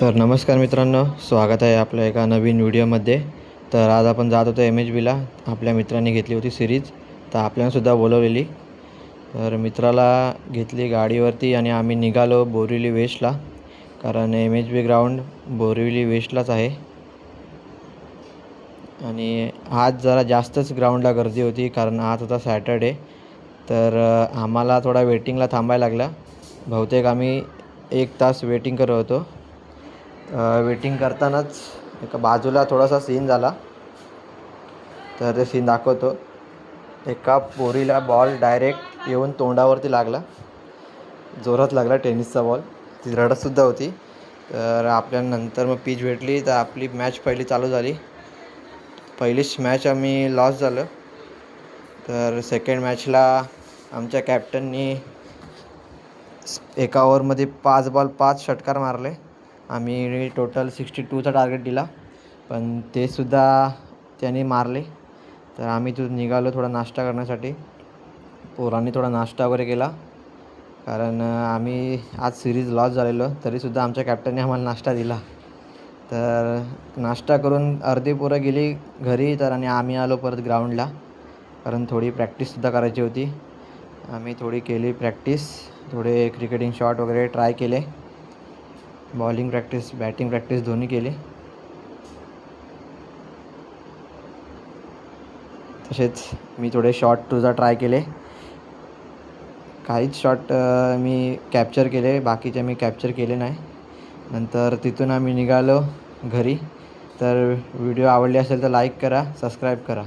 तर नमस्कार मित्रांनो, स्वागत आहे आपल्या एका नवीन व्हिडिओमध्ये. तर आज आपण जात होतो MHBला. आपल्या मित्रांनी घेतली होती सिरीज, तर आपल्यालासुद्धा बोलवलेली. तर मित्राला घेतली गाडीवरती आणि आम्ही निघालो बोरिवली वेस्टला, कारण MHB ग्राउंड बोरिवली वेस्टलाच आहे. आणि आज जरा जास्तच ग्राउंडला गर्दी होती, कारण आज होता सॅटर्डे. तर आम्हाला थोडा वेटिंगला थांबायला लागलं. बहुतेक आम्ही 1 तास वेटिंग करत होतो. वेटिंग करतानाच एका बाजूला थोडासा सीन झाला, तर ते सीन दाखवतो. एका पोरीला बॉल डायरेक्ट येऊन तोंडावरती लागला, जोरात लागला टेनिसचा बॉल. ती रडतसुद्धा होती. तर आपल्याला नंतर मग पिच भेटली, तर आपली मॅच पहिली चालू झाली. पहिलीच मॅच आम्ही लॉस झालो. तर सेकंड मॅचला आमच्या कॅप्टननी एका ओव्हरमध्ये 5 बॉल 5 षटकार मारले. आम्ही टोटल 62चा टार्गेट दिला, पण ते सुद्धा त्यांनी मारले. तर आम्ही तिथून निघालो थोडा नाश्ता करण्यासाठी. पोरांनी थोडा नाश्ता वगैरे केला, कारण आम्ही आज सिरीज लॉस झालेलो. तरीसुद्धा आमच्या कॅप्टनने आम्हाला नाश्ता दिला. तर नाश्ता करून अर्धी पोरं गेली घरी, तर आणि आम्ही आलो परत ग्राउंडला, कारण थोडी प्रॅक्टिससुद्धा करायची होती. आम्ही थोडी केली प्रॅक्टिस, थोडे क्रिकेटिंग शॉट वगैरे ट्राय केले. बॉलिंग प्रॅक्टिस, बॅटिंग प्रॅक्टिस दोन्ही केली. तसेच मी थोडे शॉट तुझा ट्राय केले. काहीच शॉट मी कॅप्चर केले, बाकीचे मी कॅप्चर केले नाही. नंतर तिथून आम्ही निघालो घरी. तर व्हिडिओ आवडली असेल तर लाईक करा, सबस्क्राईब करा.